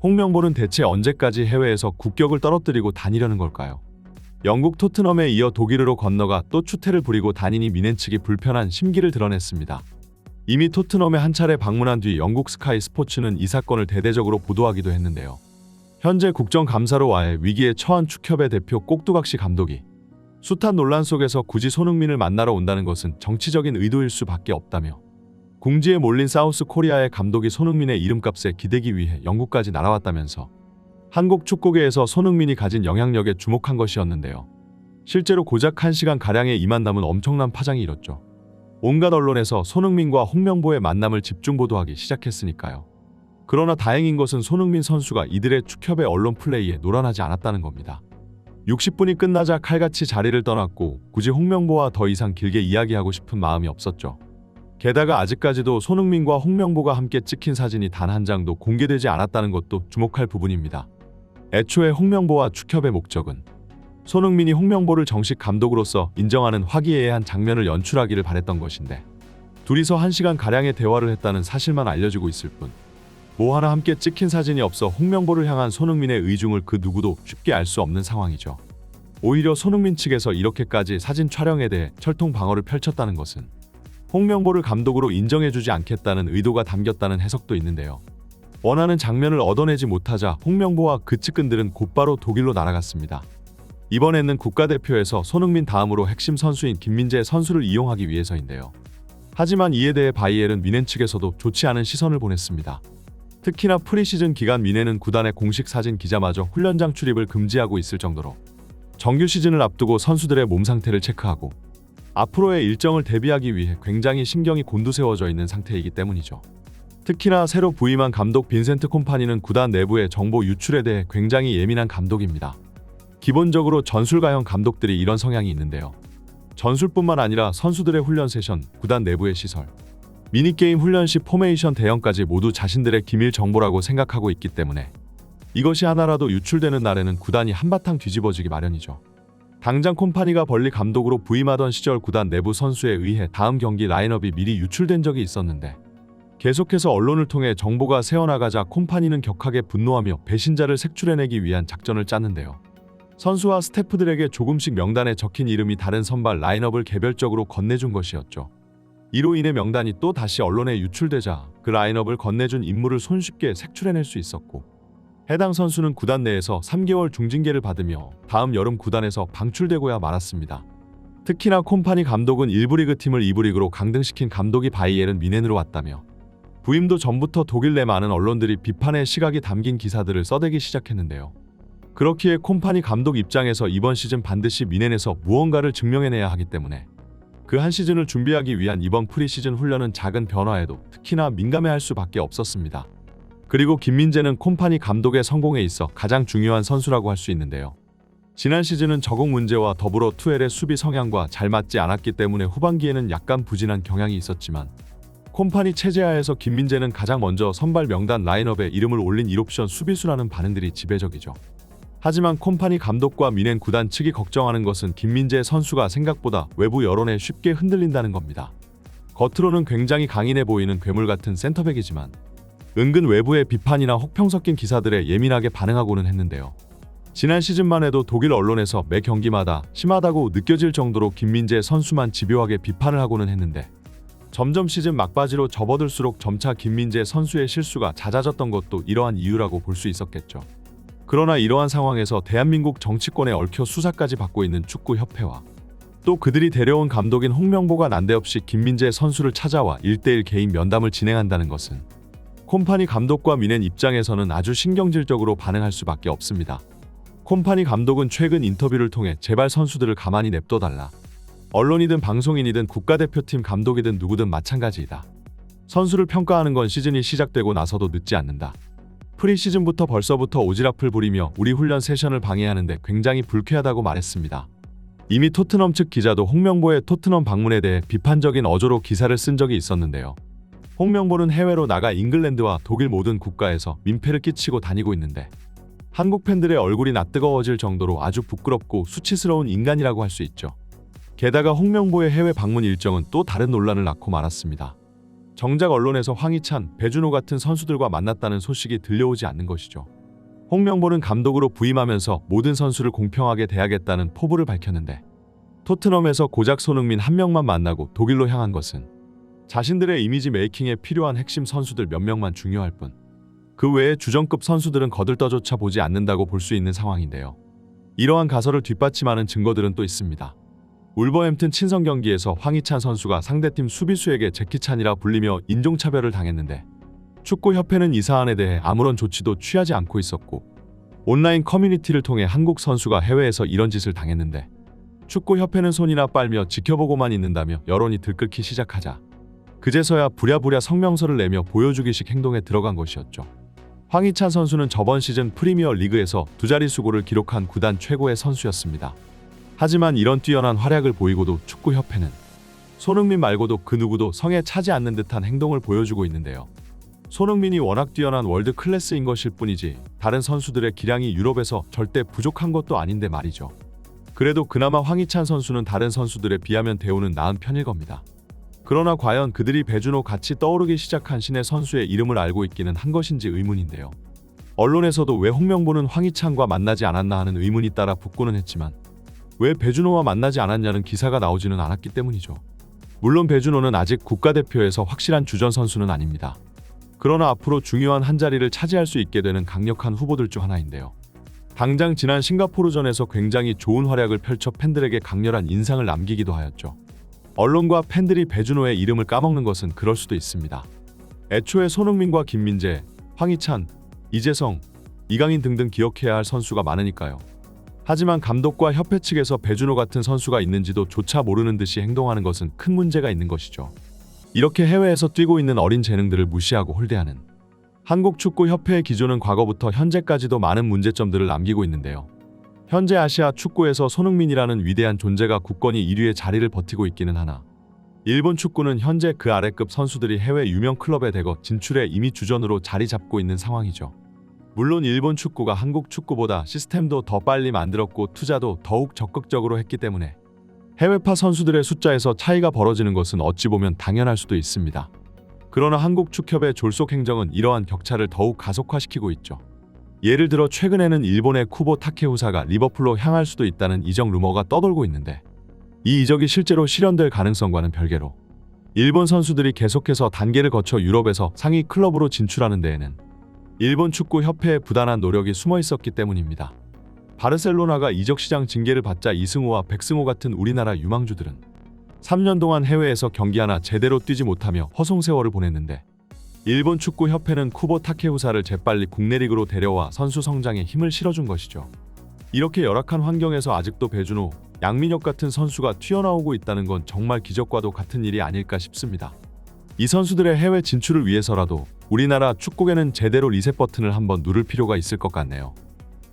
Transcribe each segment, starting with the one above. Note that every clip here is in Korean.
홍명보는 대체 언제까지 해외에서 국격을 떨어뜨리고 다니려는 걸까요? 영국 토트넘에 이어 독일으로 건너가 또 추태를 부리고 다니니 미넨 측이 불편한 심기를 드러냈습니다. 이미 토트넘에 한 차례 방문한 뒤 영국 스카이 스포츠는 이 사건을 대대적으로 보도하기도 했는데요. 현재 국정감사로 와해 위기에 처한 축협의 대표 꼭두각시 감독이 숱한 논란 속에서 굳이 손흥민을 만나러 온다는 것은 정치적인 의도일 수밖에 없다며 궁지에 몰린 사우스 코리아의 감독이 손흥민의 이름값에 기대기 위해 영국까지 날아왔다면서 한국 축구계에서 손흥민이 가진 영향력에 주목한 것이었는데요. 실제로 고작 1시간가량의 이 만남은 엄청난 파장이 일었죠. 온갖 언론에서 손흥민과 홍명보의 만남을 집중 보도하기 시작했으니까요. 그러나 다행인 것은 손흥민 선수가 이들의 축협의 언론 플레이에 노란하지 않았다는 겁니다. 60분이 끝나자 칼같이 자리를 떠났고 굳이 홍명보와 더 이상 길게 이야기하고 싶은 마음이 없었죠. 게다가 아직까지도 손흥민과 홍명보가 함께 찍힌 사진이 단 한 장도 공개되지 않았다는 것도 주목할 부분입니다. 애초에 홍명보와 축협의 목적은 손흥민이 홍명보를 정식 감독으로서 인정하는 화기애애한 장면을 연출하기를 바랬던 것인데 둘이서 1시간가량의 대화를 했다는 사실만 알려지고 있을 뿐 뭐 하나 함께 찍힌 사진이 없어 홍명보를 향한 손흥민의 의중을 그 누구도 쉽게 알 수 없는 상황이죠. 오히려 손흥민 측에서 이렇게까지 사진 촬영에 대해 철통 방어를 펼쳤다는 것은 홍명보를 감독으로 인정해주지 않겠다는 의도가 담겼다는 해석도 있는데요. 원하는 장면을 얻어내지 못하자 홍명보와 그 측근들은 곧바로 독일로 날아갔습니다. 이번에는 국가대표에서 손흥민 다음으로 핵심 선수인 김민재 선수를 이용하기 위해서인데요. 하지만 이에 대해 바이에른 뮌헨 측에서도 좋지 않은 시선을 보냈습니다. 특히나 프리시즌 기간 뮌헨은 구단의 공식 사진 기자마저 훈련장 출입을 금지하고 있을 정도로 정규 시즌을 앞두고 선수들의 몸 상태를 체크하고 앞으로의 일정을 대비하기 위해 굉장히 신경이 곤두세워져 있는 상태이기 때문이죠. 특히나 새로 부임한 감독 빈센트 콤파니는 구단 내부의 정보 유출에 대해 굉장히 예민한 감독입니다. 기본적으로 전술가형 감독들이 이런 성향이 있는데요. 전술뿐만 아니라 선수들의 훈련 세션, 구단 내부의 시설, 미니게임 훈련 시 포메이션 대형까지 모두 자신들의 기밀 정보라고 생각하고 있기 때문에 이것이 하나라도 유출되는 날에는 구단이 한바탕 뒤집어지기 마련이죠. 당장 콤파니가 벌리 감독으로 부임하던 시절 구단 내부 선수에 의해 다음 경기 라인업이 미리 유출된 적이 있었는데 계속해서 언론을 통해 정보가 새어나가자 콤파니는 격하게 분노하며 배신자를 색출해내기 위한 작전을 짰는데요. 선수와 스태프들에게 조금씩 명단에 적힌 이름이 다른 선발 라인업을 개별적으로 건네준 것이었죠. 이로 인해 명단이 또 다시 언론에 유출되자 그 라인업을 건네준 인물을 손쉽게 색출해낼 수 있었고 해당 선수는 구단 내에서 3개월 중징계를 받으며 다음 여름 구단에서 방출되고야 말았습니다. 특히나 콤파니 감독은 1부 리그 팀을 2부 리그로 강등시킨 감독이 바이에른 뮌헨으로 왔다며 부임도 전부터 독일 내 많은 언론들이 비판의 시각이 담긴 기사들을 써대기 시작했는데요. 그렇기에 콤파니 감독 입장에서 이번 시즌 반드시 뮌헨에서 무언가를 증명해내야 하기 때문에 그 한 시즌을 준비하기 위한 이번 프리시즌 훈련은 작은 변화에도 특히나 민감해할 수밖에 없었습니다. 그리고 김민재는 콤파니 감독의 성공에 있어 가장 중요한 선수라고 할 수 있는데요. 지난 시즌은 적응 문제와 더불어 투엘의 수비 성향과 잘 맞지 않았기 때문에 후반기에는 약간 부진한 경향이 있었지만 콤파니 체제하에서 김민재는 가장 먼저 선발 명단 라인업에 이름을 올린 1옵션 수비수라는 반응들이 지배적이죠. 하지만 콤파니 감독과 뮌헨 구단 측이 걱정하는 것은 김민재 선수가 생각보다 외부 여론에 쉽게 흔들린다는 겁니다. 겉으로는 굉장히 강인해 보이는 괴물 같은 센터백이지만 은근 외부의 비판이나 혹평 섞인 기사들에 예민하게 반응하고는 했는데요. 지난 시즌만 해도 독일 언론에서 매 경기마다 심하다고 느껴질 정도로 김민재 선수만 집요하게 비판을 하고는 했는데 점점 시즌 막바지로 접어들수록 점차 김민재 선수의 실수가 잦아졌던 것도 이러한 이유라고 볼 수 있었겠죠. 그러나 이러한 상황에서 대한민국 정치권에 얽혀 수사까지 받고 있는 축구협회와 또 그들이 데려온 감독인 홍명보가 난데없이 김민재 선수를 찾아와 1대1 개인 면담을 진행한다는 것은 콤파니 감독과 뮌헨 입장에서는 아주 신경질적으로 반응할 수밖에 없습니다. 콤파니 감독은 최근 인터뷰를 통해 제발 선수들을 가만히 냅둬달라. 언론이든 방송인이든 국가대표팀 감독이든 누구든 마찬가지이다. 선수를 평가하는 건 시즌이 시작되고 나서도 늦지 않는다. 프리시즌부터 벌써부터 오지랖을 부리며 우리 훈련 세션을 방해하는데 굉장히 불쾌하다고 말했습니다. 이미 토트넘 측 기자도 홍명보의 토트넘 방문에 대해 비판적인 어조로 기사를 쓴 적이 있었는데요. 홍명보는 해외로 나가 잉글랜드와 독일 모든 국가에서 민폐를 끼치고 다니고 있는데 한국 팬들의 얼굴이 낯뜨거워질 정도로 아주 부끄럽고 수치스러운 인간이라고 할 수 있죠. 게다가 홍명보의 해외 방문 일정은 또 다른 논란을 낳고 말았습니다. 정작 언론에서 황희찬, 배준호 같은 선수들과 만났다는 소식이 들려오지 않는 것이죠. 홍명보는 감독으로 부임하면서 모든 선수를 공평하게 대하겠다는 포부를 밝혔는데 토트넘에서 고작 손흥민 한 명만 만나고 독일로 향한 것은 자신들의 이미지 메이킹에 필요한 핵심 선수들 몇 명만 중요할 뿐 그 외에 주전급 선수들은 거들떠조차 보지 않는다고 볼 수 있는 상황인데요. 이러한 가설을 뒷받침하는 증거들은 또 있습니다. 울버햄튼 친선 경기에서 황희찬 선수가 상대팀 수비수에게 제키찬이라 불리며 인종차별을 당했는데 축구협회는 이 사안에 대해 아무런 조치도 취하지 않고 있었고 온라인 커뮤니티를 통해 한국 선수가 해외에서 이런 짓을 당했는데 축구협회는 손이나 빨며 지켜보고만 있는다며 여론이 들끓기 시작하자 그제서야 부랴부랴 성명서를 내며 보여주기식 행동에 들어간 것이었죠. 황희찬 선수는 저번 시즌 프리미어 리그에서 두 자릿수골을 기록한 구단 최고의 선수였습니다. 하지만 이런 뛰어난 활약을 보이고도 축구협회는 손흥민 말고도 그 누구도 성에 차지 않는 듯한 행동을 보여주고 있는데요. 손흥민이 워낙 뛰어난 월드 클래스인 것일 뿐이지 다른 선수들의 기량이 유럽에서 절대 부족한 것도 아닌데 말이죠. 그래도 그나마 황희찬 선수는 다른 선수들에 비하면 대우는 나은 편일 겁니다. 그러나 과연 그들이 배준호 같이 떠오르기 시작한 신의 선수의 이름을 알고 있기는 한 것인지 의문인데요. 언론에서도 왜 홍명보는 황희찬과 만나지 않았나 하는 의문이 따라 붙고는 했지만 왜 배준호와 만나지 않았냐는 기사가 나오지는 않았기 때문이죠. 물론 배준호는 아직 국가대표에서 확실한 주전 선수는 아닙니다. 그러나 앞으로 중요한 한 자리를 차지할 수 있게 되는 강력한 후보들 중 하나인데요. 당장 지난 싱가포르전에서 굉장히 좋은 활약을 펼쳐 팬들에게 강렬한 인상을 남기기도 하였죠. 언론과 팬들이 배준호의 이름을 까먹는 것은 그럴 수도 있습니다. 애초에 손흥민과 김민재, 황희찬, 이재성, 이강인 등등 기억해야 할 선수가 많으니까요. 하지만 감독과 협회 측에서 배준호 같은 선수가 있는지도 조차 모르는 듯이 행동하는 것은 큰 문제가 있는 것이죠. 이렇게 해외에서 뛰고 있는 어린 재능들을 무시하고 홀대하는 한국축구협회의 기조는 과거부터 현재까지도 많은 문제점들을 남기고 있는데요. 현재 아시아 축구에서 손흥민이라는 위대한 존재가 굳건히 1위의 자리를 버티고 있기는 하나 일본 축구는 현재 그 아래급 선수들이 해외 유명 클럽에 대거 진출해 이미 주전으로 자리 잡고 있는 상황이죠. 물론 일본 축구가 한국 축구보다 시스템도 더 빨리 만들었고 투자도 더욱 적극적으로 했기 때문에 해외파 선수들의 숫자에서 차이가 벌어지는 것은 어찌 보면 당연할 수도 있습니다. 그러나 한국 축협의 졸속 행정은 이러한 격차를 더욱 가속화시키고 있죠. 예를 들어 최근에는 일본의 쿠보 타케후사가 리버풀로 향할 수도 있다는 이적 루머가 떠돌고 있는데 이 이적이 실제로 실현될 가능성과는 별개로 일본 선수들이 계속해서 단계를 거쳐 유럽에서 상위 클럽으로 진출하는 데에는 일본 축구 협회의 부단한 노력이 숨어 있었기 때문입니다. 바르셀로나가 이적 시장 징계를 받자 이승우와 백승호 같은 우리나라 유망주들은 3년 동안 해외에서 경기 하나 제대로 뛰지 못하며 허송세월을 보냈는데 일본 축구협회는 쿠보 타케후사를 재빨리 국내 리그로 데려와 선수 성장에 힘을 실어준 것이죠. 이렇게 열악한 환경에서 아직도 배준호, 양민혁 같은 선수가 튀어나오고 있다는 건 정말 기적과도 같은 일이 아닐까 싶습니다. 이 선수들의 해외 진출을 위해서라도 우리나라 축구계는 제대로 리셋 버튼을 한번 누를 필요가 있을 것 같네요.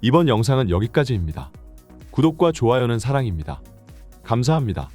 이번 영상은 여기까지입니다. 구독과 좋아요는 사랑입니다. 감사합니다.